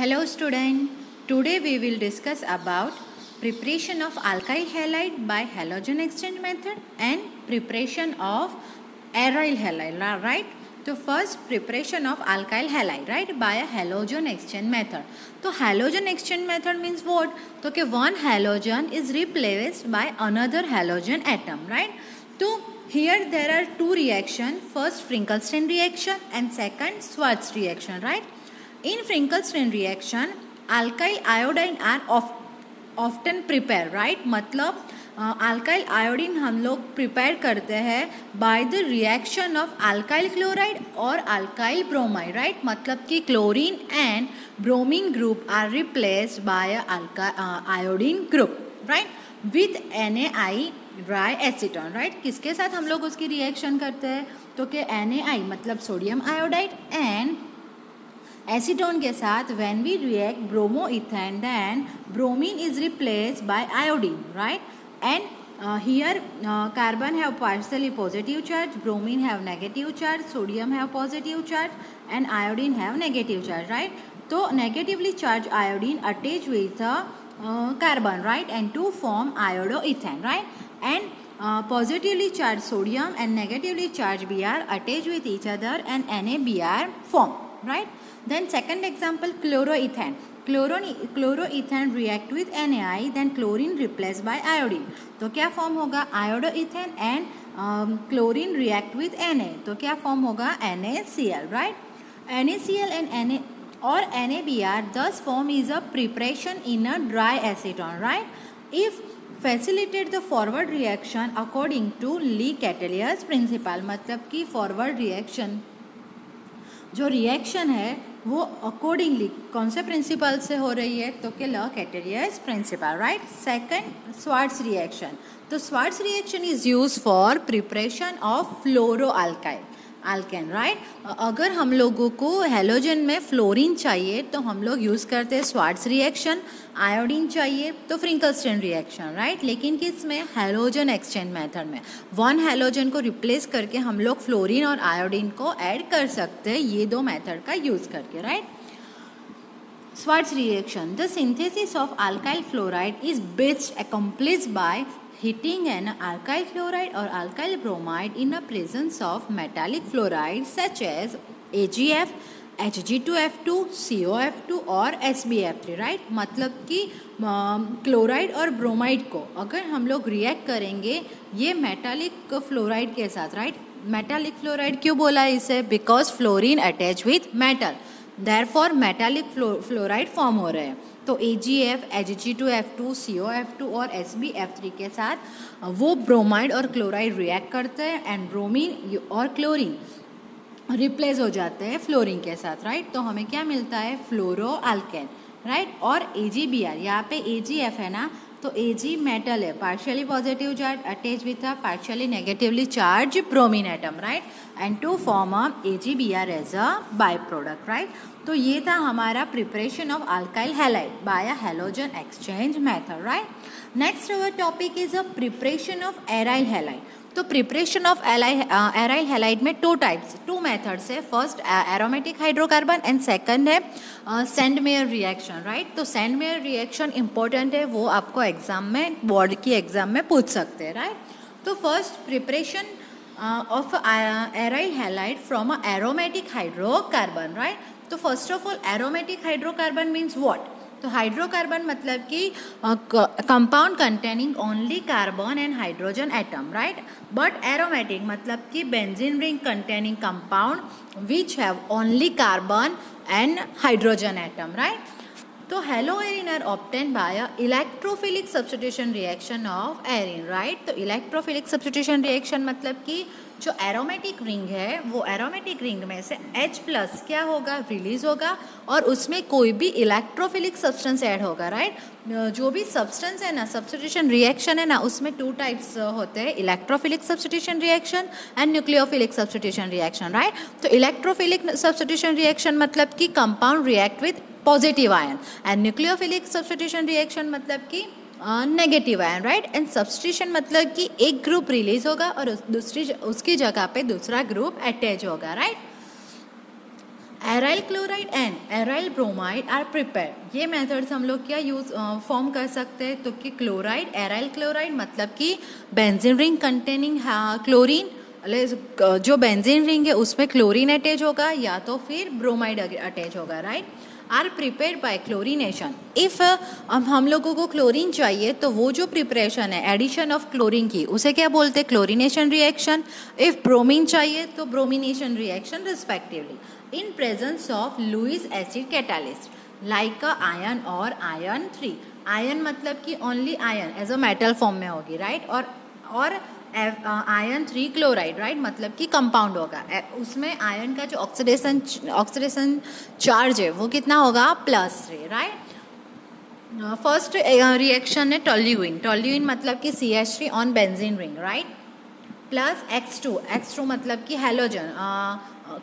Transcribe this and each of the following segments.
Hello student, today we will discuss about preparation of alkyl halide by halogen exchange method and preparation of aryl halide, right? तो first preparation of alkyl halide, right, by a halogen exchange method. तो halogen exchange method means what? तो कि one halogen is replaced by another halogen atom, right? तो here there are two reactions, first Finkelstein reaction and second Schwarz reaction, right? In Finkelstein reaction, alkyl iodine are often prepared, right? मतलब alkyl iodine हम लोग prepare करते हैं by the reaction of alkyl chloride और alkyl bromide, right? मतलब कि chlorine and bromine group are replaced by a iodine group, right? With NaI dry acetone, right. किसके साथ हम लोग उसकी रिएक्शन करते हैं? तो कि NaI मतलब सोडियम आयोडाइड एंड एसीटोन के साथ when we react bromoethane then bromine is replaced by iodine, right. And here carbon have partially positive charge, bromine have negative charge, sodium have positive charge and iodine have negative charge, right. तो negatively charged iodine attach with carbon, right, and to form iodoethane, right. And positively charged sodium and negatively charged Br attach with each other and NaBr form, right. Then second example, chloroethane. Chloroethane react with NaI, then chlorine replaced by iodine. तो क्या form होगा? Iodoethane and chlorine react with Na. तो क्या form होगा? NaCl, right. NaCl and Na or NaBr thus form is a preparation in a dry acetone, right. If facilitate the forward reaction according to Le Chatelier's principle, मतलब कि forward reaction जो reaction है वो accordingly कौन से principal से हो रही है? तो कि Le Chatelier's principle, right. Second Swarts reaction. तो Swarts reaction is use for preparation of fluoroalkyl alkane, right. अगर हम लोगों को हेलोजन में फ्लोरीन चाहिए तो हम लोग यूज़ करते हैं स्वार्ट्स रिएक्शन. आयोडीन चाहिए तो फ्रिंकलस्टेन रिएक्शन, राइट. लेकिन किस में? हेलोजन एक्सचेंज मेथड में. वन हेलोजन को रिप्लेस करके हम लोग फ्लोरीन और आयोडीन को ऐड कर सकते हैं ये दो मेथड का यूज़ करके, right. Swarts reaction. The synthesis of alkyl fluoride is best accomplished by heating an alkyl chloride or alkyl bromide in the presence of metallic fluoride such as AgF, Hg2F2, COF2 और SbF3, right. मतलब कि chloride और bromide को अगर हम लोग react करेंगे ये मेटालिक फ्लोराइड के साथ, राइट. मेटालिक फ्लोराइड क्यों बोला इसे? Because fluorine attach with metal, therefore metallic fluoride form हो रहे हैं. तो AgF, Hg2F2, COF2 और SbF3 के साथ वो ब्रोमाइड और क्लोराइड रिएक्ट करते हैं एंड ब्रोमीन और क्लोरीन रिप्लेस हो जाते हैं फ्लोरीन के साथ, राइट. तो हमें क्या मिलता है? फ्लोरोअल्केन, राइट. और AgBr, यहाँ पे AgF है ना, तो Ag मेटल है, partially positive charge attach with a partially negatively charge bromine atom, right. And to form AgBr as a by product, right. तो ये था हमारा preparation of alkyl halide by a halogen exchange method, right. Next our topic is a preparation of aryl halide. तो preparation of aryl halide में two methods है. First aromatic hydrocarbon and second है Sandmeyer reaction, right. तो Sandmeyer reaction important है, वो आपको exam में, board की एग्जाम में पूछ सकते हैं, राइट. तो first preparation of aryl halide from a aromatic hydrocarbon, right. तो first of all aromatic hydrocarbon means what? तो हाइड्रोकार्बन मतलब कि compound containing only carbon and hydrogen atom, right. But aromatic मतलब कि benzene ring containing compound which have only carbon and hydrogen atom, right. तो haloarene are obtain by electrophilic substitution reaction of arene, right. तो electrophilic substitution reaction मतलब कि जो aromatic ring है वो aromatic ring में से H प्लस क्या होगा? रिलीज होगा और उसमें कोई भी इलेक्ट्रोफिलिक सब्सटेंस ऐड होगा, राइट. जो भी सब्सटेंस है ना, सब्स्टिट्यूशन रिएक्शन है ना, उसमें टू टाइप्स होते हैं, electrophilic substitution reaction and nucleophilic substitution reaction, right. तो इलेक्ट्रोफिलिक सब्स्टिट्यूशन रिएक्शन मतलब कि compound react with positive ion and nucleophilic substitution reaction मतलब कि negative ion, right. And substitution मतलब कि एक ग्रुप रिलीज होगा और उसकी जगह पे दूसरा ग्रुप अटैच होगा, right. Aryl chloride and aryl bromide are prepare. ये मेथड्स हम लोग क्या यूज फॉर्म कर सकते हैं, तो कि क्लोराइड, एराइल क्लोराइड मतलब कि बेंजीन रिंग कंटेनिंग क्लोरीन, जो बेंजीन रिंग है उसमें क्लोरीन अटैच होगा या तो फिर ब्रोमाइड अटैच होगा, right. Are prepare by chlorination. If हम लोगों को क्लोरीन चाहिए तो वो जो प्रिपरेशन है एडिशन ऑफ क्लोरीन की उसे क्या बोलते हैं, क्लोरीनेशन रिएक्शन। इफ ब्रोमीन चाहिए तो bromination reaction respectively in presence of Lewis acid catalyst like a iron और आयन 3। आयन मतलब कि only iron as a metal form में होगी, राइट। और आयन 3 क्लोराइड, राइट, मतलब कि कंपाउंड होगा। उसमें आयन का जो ऑक्सीडेशन चार्ज है वो कितना होगा, +3, राइट। फर्स्ट रिएक्शन है टोल्यूइन। टोल्यूइन मतलब कि CH3 on benzene ring, right, plus X2 मतलब कि हैलोजन,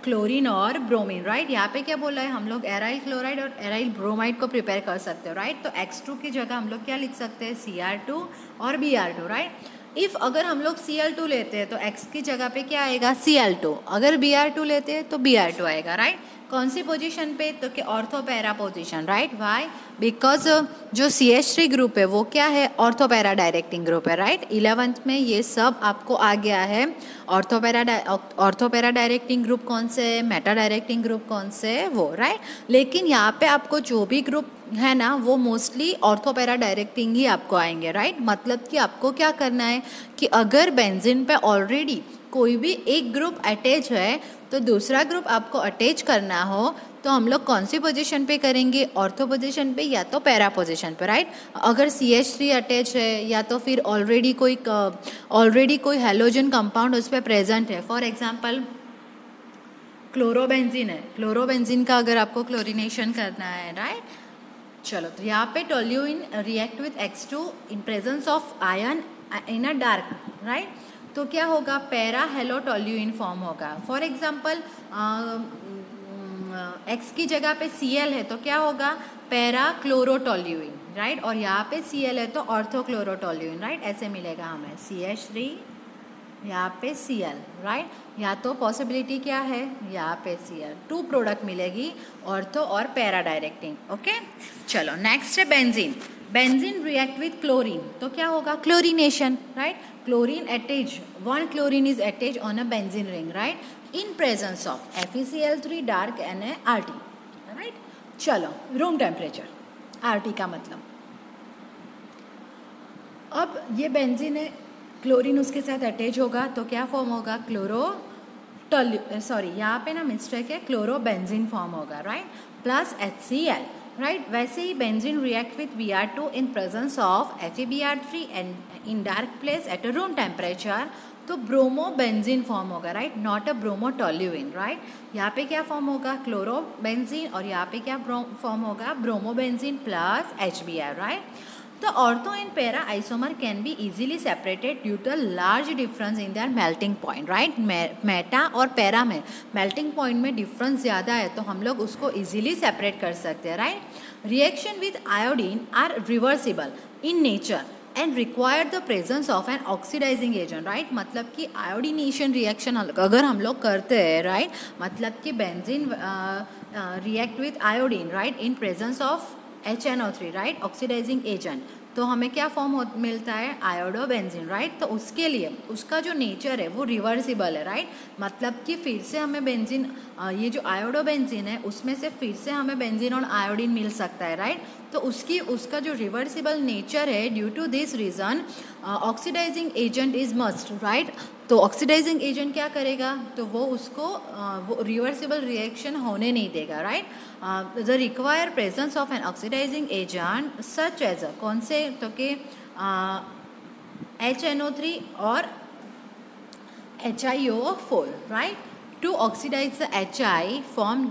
क्लोरीन और ब्रोमीन, राइट। यहाँ पे क्या बोला है, हम लोग एराइल क्लोराइड और एराइल ब्रोमाइड को प्रिपेयर कर सकते हो, राइट। तो X2 की जगह हम लोग क्या लिख सकते हैं, Cr2 और Br2, राइट। इफ अगर हम लोग Cl2 लेते हैं तो X की जगह पे क्या आएगा, Cl2। अगर Br2 लेते हैं तो Br2 आएगा, राइट। कौन सी पोजीशन पे, तो कि ortho para position, right. Why, because जो CH3 ग्रुप है वो क्या है, ऑर्थोपैरा डायरेक्टिंग ग्रुप है, राइट। 11th में ये सब आपको आ गया है। ऑर्थोपैरा डायरेक्टिंग ग्रुप कौन से है, मेटा डायरेक्टिंग ग्रुप कौन से है वो, राइट। लेकिन यहाँ पे आपको जो भी ग्रुप है ना वो मोस्टली ऑर्थोपैरा डायरेक्टिंग ही आपको आएंगे, राइट। मतलब कि आपको क्या करना है कि अगर बेंजीन पे ऑलरेडी कोई भी एक ग्रुप अटैच है तो दूसरा ग्रुप आपको अटैच करना हो तो हम लोग कौन सी पोजीशन पे करेंगे, ऑर्थो पोजीशन पे या तो पैरा पोजीशन पे, राइट। अगर CH3 अटैच है या तो फिर ऑलरेडी कोई हैलोजन कंपाउंड उस पर प्रेजेंट है, फॉर एग्जांपल क्लोरोबेंजीन है, क्लोरोबेंजीन का अगर आपको क्लोरीनेशन करना है, राइट। चलो, तो यहाँ पे toluene react with X2 in presence of ion in a dark, right. तो क्या होगा, पैरा हेलो टोल्यूइन फॉर्म होगा। फॉर एग्जांपल X की जगह पे Cl है तो क्या होगा, पैरा क्लोरोटोल्यूइन, राइट। और यहाँ पे Cl है तो ऑर्थोक्लोरोटोल्यूइन, राइट। ऐसे मिलेगा हमें CH3, यहाँ पे Cl, राइट। या तो पॉसिबिलिटी क्या है, यहाँ पे Cl, 2 प्रोडक्ट मिलेगी, ऑर्थो और पैरा डायरेक्टिंग, ओके। चलो, नेक्स्ट है benzene. Benzene react with chlorine तो क्या होगा, chlorination, right. Chlorine attach, 1 chlorine is attach on a benzene ring, right, in presence of FeCl3 dark NaRT, right. चलो, room temperature, RT का मतलब, अब ये बेंजीन है, क्लोरीन उसके साथ अटैच होगा तो क्या फॉर्म होगा, यहाँ पे ना मिस्टेक है, क्लोरोबेंजीन फॉर्म होगा, राइट, प्लस HCl, राइट। वैसे ही benzene react with Br2 in presence of FeBr3 and in dark place at a room temperature तो ब्रोमोबेंजीन फॉर्म होगा, right, not a bromotoluene, right. यहाँ पे क्या फॉर्म होगा, क्लोरोबेंजीन, और यहाँ पे क्या फॉर्म होगा, bromobenzene plus HBr, right. The ortho and para isomer can be easily separated due to a large difference in their melting point, right? Meta और पैरा में melting point में difference ज़्यादा है तो हम लोग उसको easily separate कर सकते हैं, right? Reaction with iodine are reversible in nature and require the presence of an oxidizing agent, right? मतलब कि iodination reaction अगर हम लोग करते हैं, right? मतलब कि benzene react with iodine, right? In presence of HNO3, right, oxidising agent, तो हमें क्या फॉर्म मिलता है, आयोडोबेंजीन, राइट। तो उसके लिए उसका जो नेचर है वो रिवर्सिबल है, राइट। मतलब कि फिर से हमें बेंजीन, ये जो आयोडोबेंजीन है उसमें से फिर से हमें बेंजीन और आयोडीन मिल सकता है, राइट। तो उसका जो रिवर्सिबल नेचर है, due to this reason oxidising agent is must, right. तो ऑक्सीडाइजिंग एजेंट क्या करेगा, तो वो उसको वो रिवर्सिबल रिएक्शन होने नहीं देगा, right. The require presence of an oxidising agent such as कौन से, तो कि HNO3 और HiO4, right, to oxidise the HI form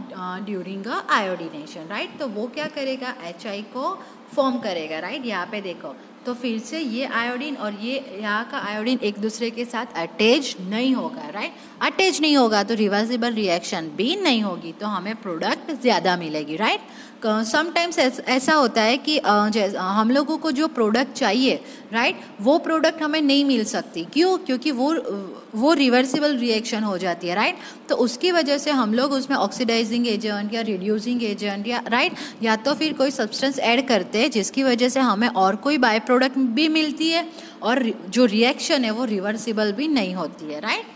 during a iodination, right. तो वो क्या करेगा, HI को फॉर्म करेगा, राइट। यहाँ पे देखो, तो फिर से ये आयोडीन और ये यहाँ का आयोडीन एक दूसरे के साथ अटैच नहीं होगा, राइट। अटैच नहीं होगा तो रिवर्सिबल रिएक्शन भी नहीं होगी, तो हमें प्रोडक्ट ज़्यादा मिलेगी, राइट। समटाइम्स ऐसा होता है कि हम लोगों को जो प्रोडक्ट चाहिए, राइट, वो प्रोडक्ट हमें नहीं मिल सकती। क्यों? क्योंकि वो रिवर्सिबल रिएक्शन हो जाती है, राइट। तो उसकी वजह से हम लोग उसमें ऑक्सीडाइजिंग एजेंट या रिड्यूसिंग एजेंट या राइट या तो फिर कोई सब्सटेंस ऐड करते हैं, जिसकी वजह से हमें और कोई बाय प्रोडक्ट भी मिलती है और जो रिएक्शन है वो रिवर्सिबल भी नहीं होती है, राइट।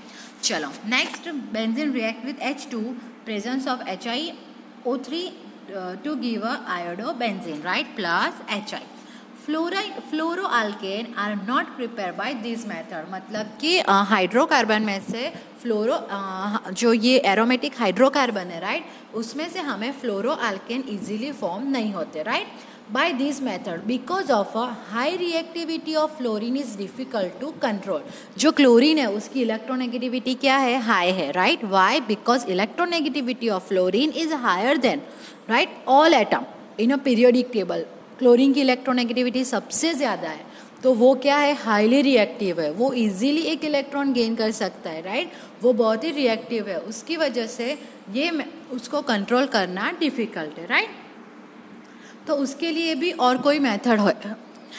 चलो next, benzene react with H2 presence of HiO3 to give a iodobenzene, right, plus Hi. Fluoroalkane are not prepare by this method, मतलब कि हाइड्रोकार्बन में से जो ये एरोमेटिक हाइड्रोकार्बन है, राइट, उसमें से हमें फ्लोरोअल्केन इजीली फॉर्म नहीं होते, right, by this method because of a high reactivity of fluorine is difficult to control. जो क्लोरीन है उसकी इलेक्ट्रोनेगेटिविटी क्या है? हाई है, right. Why? Because electronegativity of fluorine is higher than, right, all atom in a periodic table. Chlorine की electronegativity सबसे ज़्यादा है, तो वो क्या है? हाईली रिएक्टिव है, वो इजीली एक इलेक्ट्रॉन गेन कर सकता है, राइट, वो बहुत ही रिएक्टिव है, उसकी वजह से ये उसको कंट्रोल करना डिफ़िकल्ट है, राइट। तो उसके लिए भी और कोई मेथड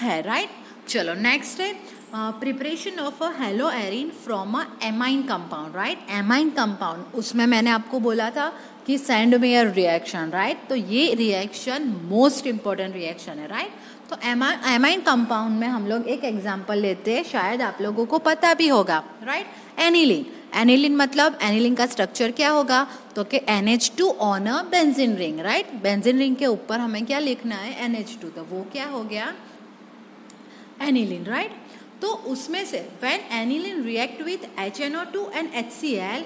है, राइट। चलो नेक्स्ट है preparation of a hello Erin from a amine compound, right. Amine compound, उसमें मैंने आपको बोला था कि सैंडमेयर रिएक्शन, राइट, तो ये रिएक्शन मोस्ट इम्पॉर्टेंट रिएक्शन है, राइट। तो एमाइन कंपाउंड में हम लोग एक एग्जांपल लेते हैं, शायद आप लोगों को पता भी होगा, राइट। एनिलीन। एनिलीन मतलब एनिलीन का स्ट्रक्चर क्या होगा? तो कि NH2 on a benzene ring, right. Benzene ring के ऊपर हमें क्या लिखना है? NH2, तो वो क्या हो गया? Aniline, right. तो उसमें से when aniline react with HNO2 and HCl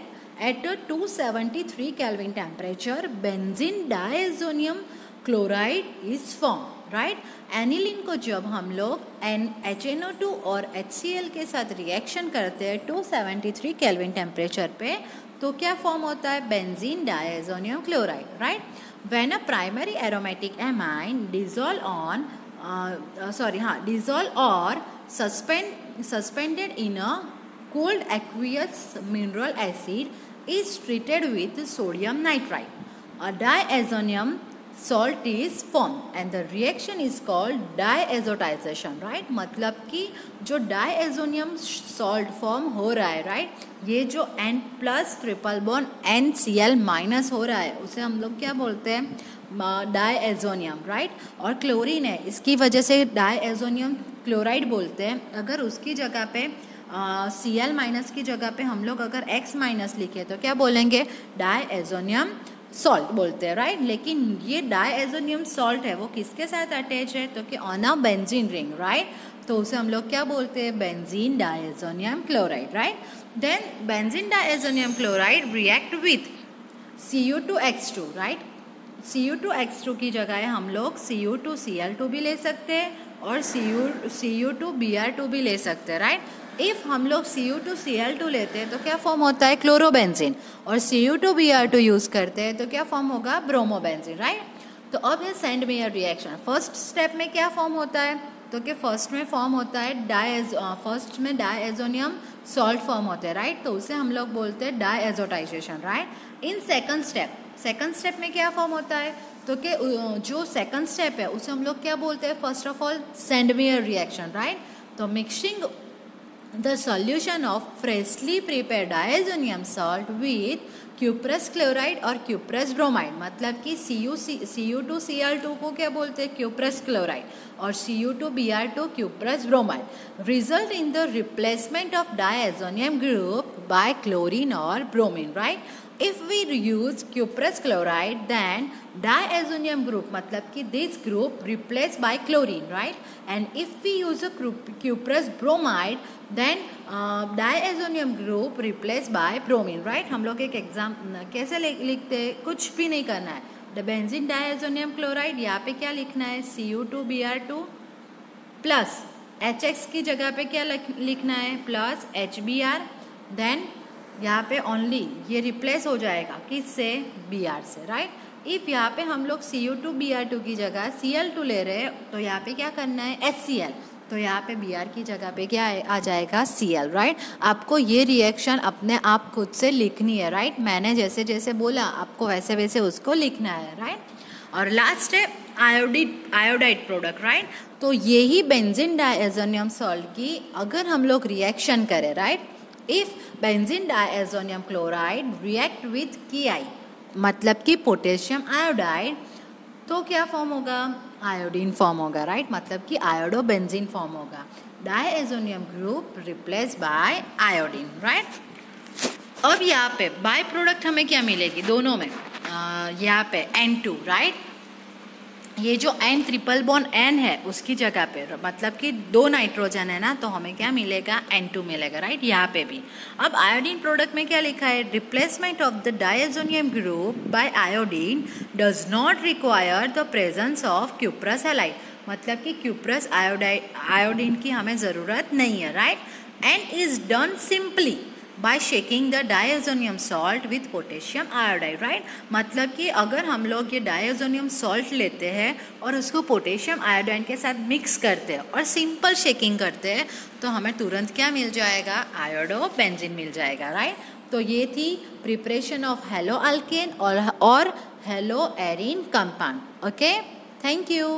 at a 273 Kelvin temperature, benzene diazonium chloride is formed, right? Aniline को जब हम लोग HNO2 और HCl के साथ रिएक्शन करते हैं 273 केल्विन टेम्परेचर पे, तो क्या फॉर्म होता है? Benzene diazonium chloride, right. When a primary aromatic amine dissolve or suspended in a cold aqueous mineral acid is treated with sodium nitrite. A diazonium salt is formed and the reaction is called diazotization, right? मतलब कि जो diazonium salt form हो रहा है, right, ये जो N plus triple bond NCl minus हो रहा है, उसे हम लोग क्या बोलते हैं? डायएजोनियम, राइट। और क्लोरीन है, इसकी वजह से डायएजोनियम क्लोराइड बोलते हैं। अगर उसकी जगह पे Cl माइनस की जगह पे हम लोग अगर X माइनस लिखे तो क्या बोलेंगे? डायएजोनियम सॉल्ट बोलते हैं, राइट। लेकिन ये डायएजोनियम सॉल्ट है वो किसके साथ अटैच है? तो कि on a benzene ring, right, तो उसे हम लोग क्या बोलते हैं? Benzene diazonium chloride, right. Then benzene diazonium chloride react with Cu2H2, right. Cu2H2 की जगह हम लोग Cu2Cl2 भी ले सकते हैं और Cu2Br2 भी ले सकते हैं, राइट। इफ़ हम लोग Cu2Cl2 लेते हैं तो क्या फॉर्म होता है? क्लोरोबेंजीन। और Cu2Br2 यूज़ करते हैं तो क्या फॉर्म होगा? Bromobenzene, right. तो अब है सैंडमेयर रिएक्शन। फर्स्ट स्टेप में क्या फॉर्म होता है? तो कि फर्स्ट में फॉर्म होता है फर्स्ट में डायएजोनियम सॉल्ट फॉर्म होते हैं, राइट, तो उसे हम लोग बोलते हैं डायएजोटाइजेशन, राइट। इन सेकंड स्टेप में क्या फॉर्म होता है? तो कि जो सेकंड स्टेप है उसे हम लोग क्या बोलते हैं? First of all Sandmeyer reaction, right. तो mixing the solution of freshly prepared diazonium salt with cuprous chloride और cuprous bromide, मतलब कि Cu2Cl2 को क्या बोलते हैं? cuprous chloride और Cu2Br2 cuprous bromide result in the replacement of diazonium group by chlorine or bromine, right. If we use cuprous chloride then diazonium group, मतलब कि this group replaced by chlorine, right, and if we use a cuprous bromide then diazonium group replaced by bromine, right. हम लोग एक exam कैसे लिखते हैं? कुछ भी नहीं करना है, द बेंजीन डायजोनियम क्लोराइड, यहाँ पे क्या लिखना है? Cu2Br2 प्लस HX की जगह पे क्या लिखना है? प्लस HBr, देन यहाँ पे ओनली ये रिप्लेस हो जाएगा किससे? Br से, राइट। इफ़ यहाँ पे हम लोग Cu2Br2 की जगह Cl2 ले रहे हैं तो यहाँ पे क्या करना है? HCl, तो यहाँ पे Br की जगह पे क्या आ जाएगा Cl, राइट। आपको ये रिएक्शन अपने आप खुद से लिखनी है, राइट। मैंने जैसे जैसे बोला आपको वैसे वैसे उसको लिखना है, राइट। और लास्ट है आयोडाइड प्रोडक्ट, राइट। तो यही बेंजीन डायज़ोनियम सॉल्ट की अगर हम लोग रिएक्शन करें, right, if benzene diazonium chloride react with KI मतलब कि पोटेशियम आयोडाइड, तो क्या फॉर्म होगा, आयोडीन फॉर्म होगा, राइट। मतलब कि आयोडो बेंजीन फॉर्म होगा, diazonium group replace by iodine, right. अब यहाँ पे बाय प्रोडक्ट हमें क्या मिलेगी दोनों में, यहाँ पे N2, राइट। ये जो N ट्रिपल बॉन्ड N है उसकी जगह पे मतलब कि 2 नाइट्रोजन है ना, तो हमें क्या मिलेगा, N2 मिलेगा, राइट। यहाँ पे भी अब आयोडीन प्रोडक्ट में क्या लिखा है, replacement of the diazonium group by iodine does not require the presence of cuprous halide मतलब कि क्यूप्रस आयोडीन की हमें ज़रूरत नहीं है, right. And is done simply by shaking the diazonium salt with potassium iodide, right. मतलब कि अगर हम लोग ये डायज़ोनियम सॉल्ट लेते हैं और उसको पोटेशियम आयोडाइड के साथ मिक्स करते हैं और सिंपल शेकिंग करते हैं तो हमें तुरंत क्या मिल जाएगा, आयोडो बेंजीन मिल जाएगा, राइट। तो ये थी प्रिपरेशन ऑफ हेलो अल्केन और hello arene compound. Okay, thank you.